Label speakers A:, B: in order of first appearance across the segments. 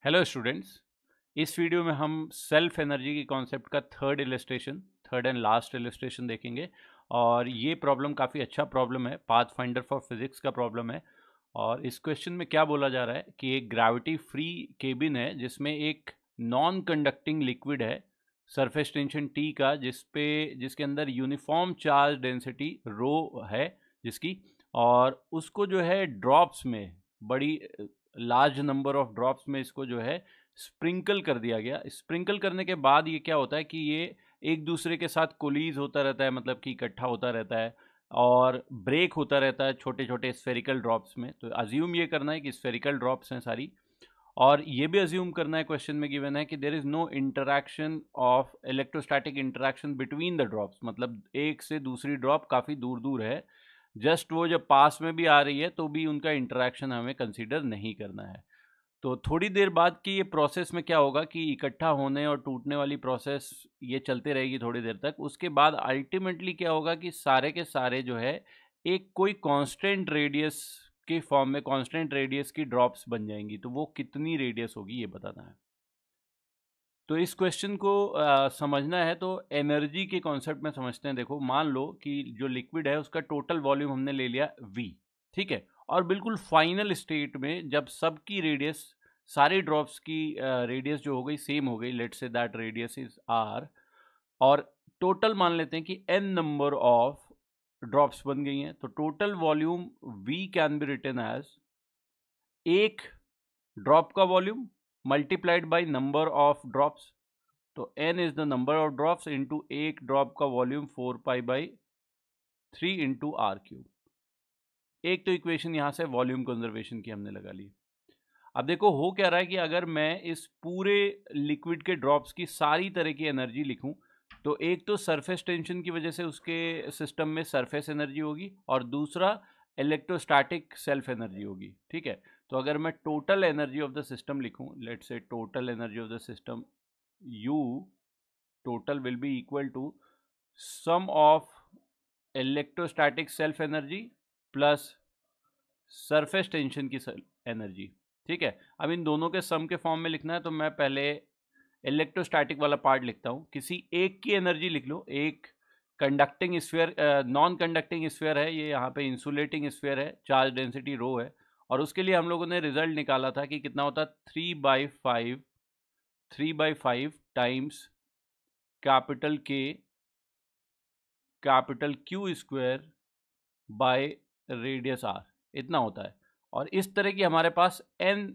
A: Hello students. इस video में हम सेल्फ एनर्जी की कॉन्सेप्ट का थर्ड एंड लास्ट इलस्ट्रेशन देखेंगे। और ये प्रॉब्लम काफ़ी अच्छा प्रॉब्लम है, पाथ फाइंडर फॉर फिजिक्स का प्रॉब्लम है। और इस क्वेश्चन में क्या बोला जा रहा है कि एक ग्रेविटी फ्री केबिन है जिसमें एक नॉन कंडक्टिंग लिक्विड है सरफेस टेंशन टी का, जिसके अंदर यूनिफॉर्म चार्ज डेंसिटी रो है जिसकी, और उसको जो है ड्रॉप्स में, बड़ी लार्ज नंबर ऑफ ड्रॉप्स में इसको जो है स्प्रिंकल कर दिया गया। स्प्रिंकल करने के बाद ये क्या होता है कि ये एक दूसरे के साथ कोलीज होता रहता है, मतलब कि इकट्ठा होता रहता है और ब्रेक होता रहता है छोटे छोटे स्फेरिकल ड्रॉप्स में। तो अज्यूम ये करना है कि स्फेरिकल ड्रॉप्स हैं सारी, और ये भी अज्यूम करना है, क्वेश्चन में गिवन है कि there is no interaction of electrostatic interaction between the drops, मतलब एक से दूसरी ड्रॉप काफ़ी दूर दूर है, जस्ट वो जब पास में भी आ रही है तो भी उनका इंटरैक्शन हमें कंसीडर नहीं करना है। तो थोड़ी देर बाद की ये प्रोसेस में क्या होगा कि इकट्ठा होने और टूटने वाली प्रोसेस ये चलते रहेगी थोड़ी देर तक। उसके बाद अल्टीमेटली क्या होगा कि सारे के सारे जो है एक कोई कांस्टेंट रेडियस के फॉर्म में, कांस्टेंट रेडियस की ड्रॉप्स बन जाएंगी। तो वो कितनी रेडियस होगी ये बताना है। तो इस क्वेश्चन को समझना है तो एनर्जी के कॉन्सेप्ट में समझते हैं। देखो, मान लो कि जो लिक्विड है उसका टोटल वॉल्यूम हमने ले लिया V, ठीक है। और बिल्कुल फाइनल स्टेट में जब सबकी रेडियस, सारे ड्रॉप्स की रेडियस जो हो गई सेम हो गई, let's say that radius is R, और टोटल मान लेते हैं कि n नंबर ऑफ ड्रॉप्स बन गई हैं, तो total volume V can be written as एक ड्रॉप का volume multiplied by number of drops. तो n is the number of drops into एक ड्रॉप का वॉल्यूम 4π/3 इंटू आर क्यूब। एक तो इक्वेशन यहाँ से वॉल्यूम कंजर्वेशन की हमने लगा ली। अब देखो हो क्या रहा है कि अगर मैं इस पूरे लिक्विड के ड्रॉप्स की सारी तरह की एनर्जी लिखूं, तो एक तो सरफेस टेंशन की वजह से उसके सिस्टम में सरफेस एनर्जी होगी, और दूसरा इलेक्ट्रोस्टैटिक सेल्फ एनर्जी होगी, ठीक है। तो अगर मैं total energy of the system लिखूं, let's say total energy of the system U total will be equal to sum of electrostatic self energy plus surface tension की एनर्जी, ठीक है। अब इन दोनों के सम के फॉर्म में लिखना है, तो मैं पहले इलेक्ट्रोस्टैटिक वाला पार्ट लिखता हूँ। किसी एक की एनर्जी लिख लो, एक conducting sphere, non conducting sphere है ये, यहाँ पे इंसुलेटिंग स्फीयर है, चार्ज डेंसिटी रो है, और उसके लिए हम लोगों ने रिजल्ट निकाला था कि कितना होता है 3/5 times capital K capital Q square by radius R, इतना होता है। और इस तरह की हमारे पास n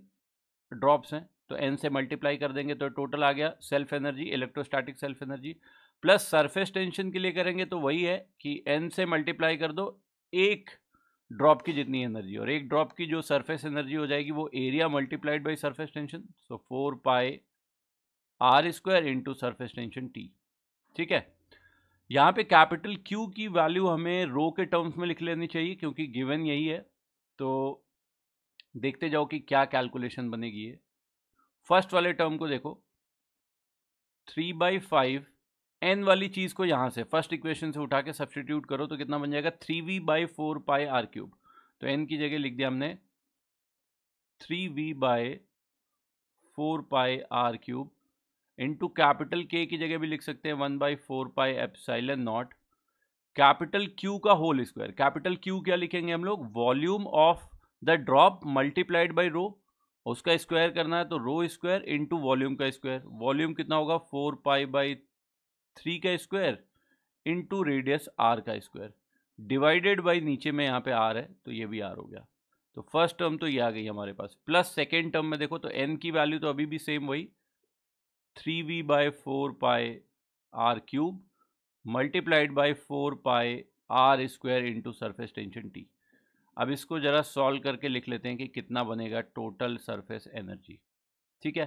A: ड्रॉप्स हैं, तो n से मल्टीप्लाई कर देंगे तो टोटल आ गया self energy, electrostatic self energy, plus surface tension के लिए करेंगे तो वही है कि n से मल्टीप्लाई कर दो एक ड्रॉप की जितनी एनर्जी, और एक ड्रॉप की जो सरफेस एनर्जी हो जाएगी वो area multiplied by surface tension, so 4πr² into surface tension T, ठीक है। यहाँ पे कैपिटल Q की वैल्यू हमें रो के टर्म्स में लिख लेनी चाहिए क्योंकि गिवन यही है। तो देखते जाओ कि क्या कैलकुलेशन बनेगी ये। फर्स्ट वाले टर्म को देखो, 3/5 n वाली चीज़ को यहाँ से फर्स्ट इक्वेशन से उठा के सब्सटीट्यूट करो तो कितना बन जाएगा 3v/4πr³। तो n की जगह लिख दिया हमने 3v/4πr³ इंटू कैपिटल K की जगह भी लिख सकते हैं 1/4πε0 कैपिटल Q का होल स्क्वायर। कैपिटल Q क्या लिखेंगे हम लोग, volume of the drop multiplied by rho, उसका स्क्वायर करना है तो रो स्क्वायर इंटू वॉल्यूम का स्क्वायर। वॉल्यूम कितना होगा 4π/3 का स्क्वायर इंटू रेडियस R का स्क्वायर, डिवाइडेड बाई नीचे में यहाँ पे R है तो ये भी R हो गया। तो फर्स्ट टर्म तो ये आ गई हमारे पास, प्लस सेकेंड टर्म में देखो तो n की वैल्यू तो अभी भी सेम वही 3v/4πr³ multiplied by 4πr² into surface tension T। अब इसको जरा सॉल्व करके लिख लेते हैं कि कितना बनेगा टोटल सरफेस एनर्जी, ठीक है।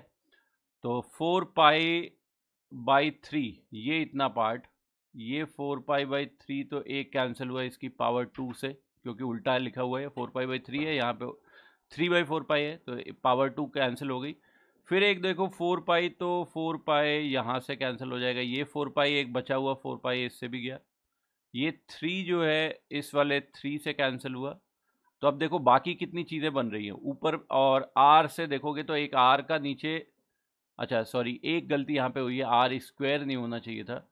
A: तो 4π/3 ये इतना पार्ट, ये 4π/3 तो एक कैंसिल हुआ इसकी पावर 2 से, क्योंकि उल्टा लिखा हुआ है, 4π/3 है, यहाँ पे 3/4π है तो पावर 2 कैंसिल हो गई। फिर एक देखो 4π, तो 4π यहाँ से कैंसिल हो जाएगा, ये 4π एक बचा हुआ 4π इससे भी गया, ये 3 जो है इस वाले 3 से कैंसिल हुआ, तो अब देखो बाकी कितनी चीज़ें बन रही हैं ऊपर, और आर से देखोगे तो एक आर का नीचे, अच्छा सॉरी एक गलती यहाँ पे हुई है, आर स्क्वायर नहीं होना चाहिए था,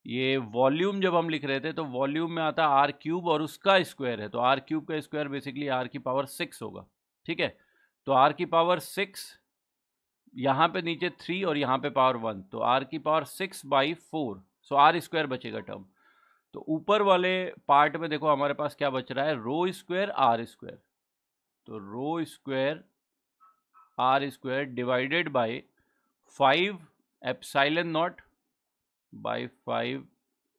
A: ये वॉल्यूम जब हम लिख रहे थे तो वॉल्यूम में आता आर क्यूब और उसका स्क्वायर है, तो आर क्यूब का स्क्वायर बेसिकली आर की पावर 6 होगा, ठीक है। तो आर की पावर 6, यहाँ पे नीचे 3 और यहाँ पे पावर 1, तो आर की पावर 6/4, सो आर स्क्वायर बचेगा टर्म। तो ऊपर वाले पार्ट में देखो हमारे पास क्या बच रहा है, रो स्क्वायर आर स्क्वायर, तो rho square R square divided by 5 epsilon naught by 5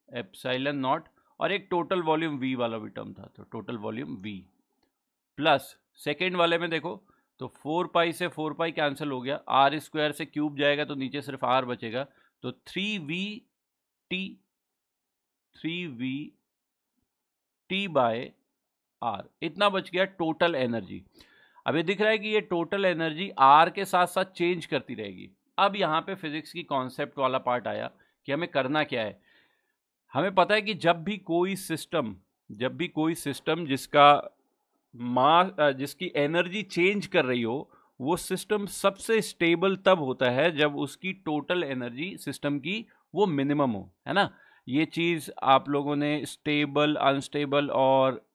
A: epsilon naught, और एक टोटल वॉल्यूम v वाला भी टर्म था, तो total volume v plus second वाले में देखो तो 4 पाई से 4 पाई कैंसिल हो गया, आर स्क्वायर से क्यूब जाएगा तो नीचे सिर्फ r बचेगा, तो 3v बाय r इतना बच गया टोटल एनर्जी। अब ये दिख रहा है कि ये टोटल एनर्जी r के साथ साथ चेंज करती रहेगी। अब यहाँ पे फिजिक्स की कॉन्सेप्ट वाला पार्ट आया कि हमें करना क्या है। हमें पता है कि जब भी कोई सिस्टम जिसका मास जिसकी एनर्जी चेंज कर रही हो, वो सिस्टम सबसे स्टेबल तब होता है जब उसकी टोटल एनर्जी सिस्टम की वो मिनिमम हो, है ना। ये चीज़ आप लोगों ने स्टेबल, अनस्टेबल और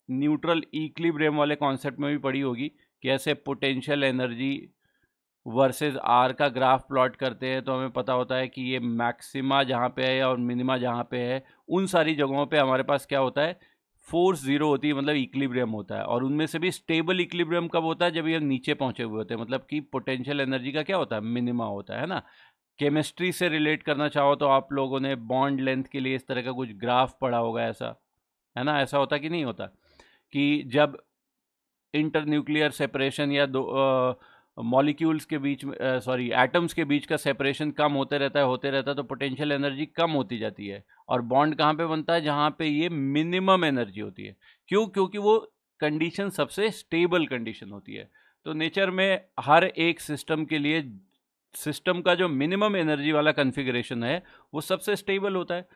A: न्यूट्रल इक्विलिब्रियम वाले कॉन्सेप्ट में भी पढ़ी होगी कि ऐसे पोटेंशियल एनर्जी वर्सेस आर का ग्राफ प्लॉट करते हैं तो हमें पता होता है कि ये मैक्सिमा जहाँ पे है और मिनिमा जहाँ पे है, उन सारी जगहों पे हमारे पास क्या होता है, फोर्स जीरो होती है, मतलब इक्विलिब्रियम होता है। और उनमें से भी स्टेबल इक्विलिब्रियम कब होता है, जब ये नीचे पहुंचे हुए होते हैं, मतलब कि पोटेंशियल एनर्जी का क्या होता है, मिनिमा होता है ना। केमिस्ट्री से रिलेट करना चाहो तो आप लोगों ने बॉन्ड लेंथ के लिए इस तरह का कुछ ग्राफ पढ़ा होगा, ऐसा है ना, ऐसा होता कि नहीं होता कि जब इंटरन्यूक्लियर सेपरेशन या दो मॉलिक्यूल्स के बीच में, सॉरी एटम्स के बीच का सेपरेशन कम होते रहता है तो पोटेंशियल एनर्जी कम होती जाती है। और बॉन्ड कहाँ पे बनता है, जहाँ पे ये मिनिमम एनर्जी होती है। क्यों? क्योंकि वो कंडीशन सबसे स्टेबल कंडीशन होती है। तो नेचर में हर एक सिस्टम के लिए सिस्टम का जो मिनिमम एनर्जी वाला कन्फिग्रेशन है वो सबसे स्टेबल होता है।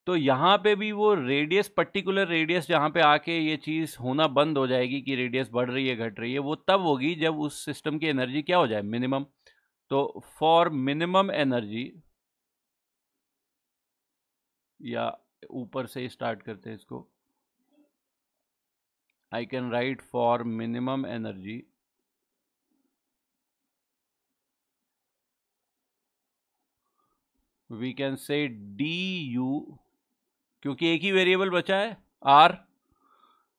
A: तो यहाँ पे भी वो रेडियस, पर्टिकुलर रेडियस जहाँ पे आके ये चीज़ होना बंद हो जाएगी कि रेडियस बढ़ रही है घट रही है, वो तब होगी जब उस सिस्टम की एनर्जी क्या हो जाए, मिनिमम। तो फॉर मिनिमम एनर्जी, या ऊपर से स्टार्ट करते हैं इसको, I can write for minimum energy we can say D U, क्योंकि एक ही वेरिएबल बचा है आर,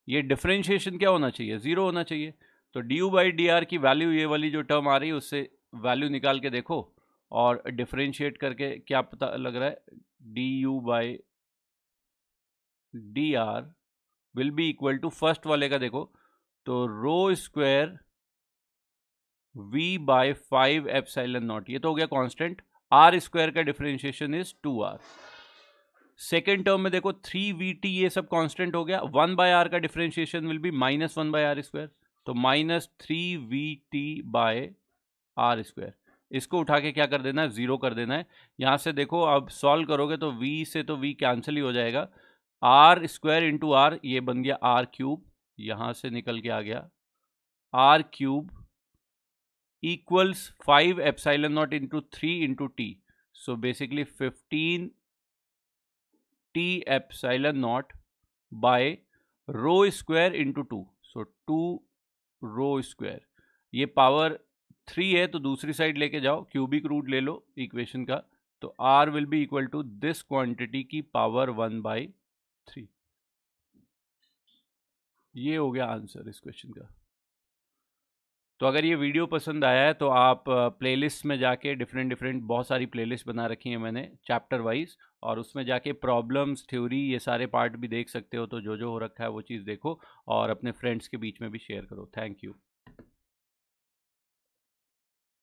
A: ये डिफरेंशिएशन क्या होना चाहिए, जीरो होना चाहिए। तो D U by D are की वैल्यू, ये वाली जो टर्म आ रही है उससे वैल्यू निकाल के देखो और डिफरेंशिएट करके क्या पता लग रहा है, D U by D R will be equal to, first वाले का देखो तो rho square V by 5 epsilon naught, ये तो हो गया कांस्टेंट, आर स्क्वायर का differentiation is 2r। Second term में देखो 3vt, ये सब कांस्टेंट हो गया, 1/r का differentiation will be -1/r square, तो -3vt बाय आर स्क्वायर। इसको उठा के क्या कर देना है, जीरो कर देना है। यहां से देखो अब सॉल्व करोगे तो v से तो v कैंसिल ही हो जाएगा, आर स्क्वायर इंटू आर, ये बन गया आर क्यूब, यहां से निकल के आ गया r cube equals 5 epsilon naught into 3 into T, so basically 15 T epsilon naught by rho square into 2, so 2 rho square. ये पावर 3 है तो दूसरी साइड लेके जाओ, क्यूबिक रूट ले लो इक्वेशन का, तो r will be equal to this quantity की पावर 1/3। ये हो गया आंसर इस क्वेश्चन का। तो अगर ये वीडियो पसंद आया है तो आप प्लेलिस्ट में जाके डिफरेंट बहुत सारी प्लेलिस्ट बना रखी हैं मैंने चैप्टर वाइज, और उसमें जाके प्रॉब्लम्स, थ्योरी, ये सारे पार्ट भी देख सकते हो। तो जो जो हो रखा है वो चीज़ देखो और अपने फ्रेंड्स के बीच में भी शेयर करो। Thank you.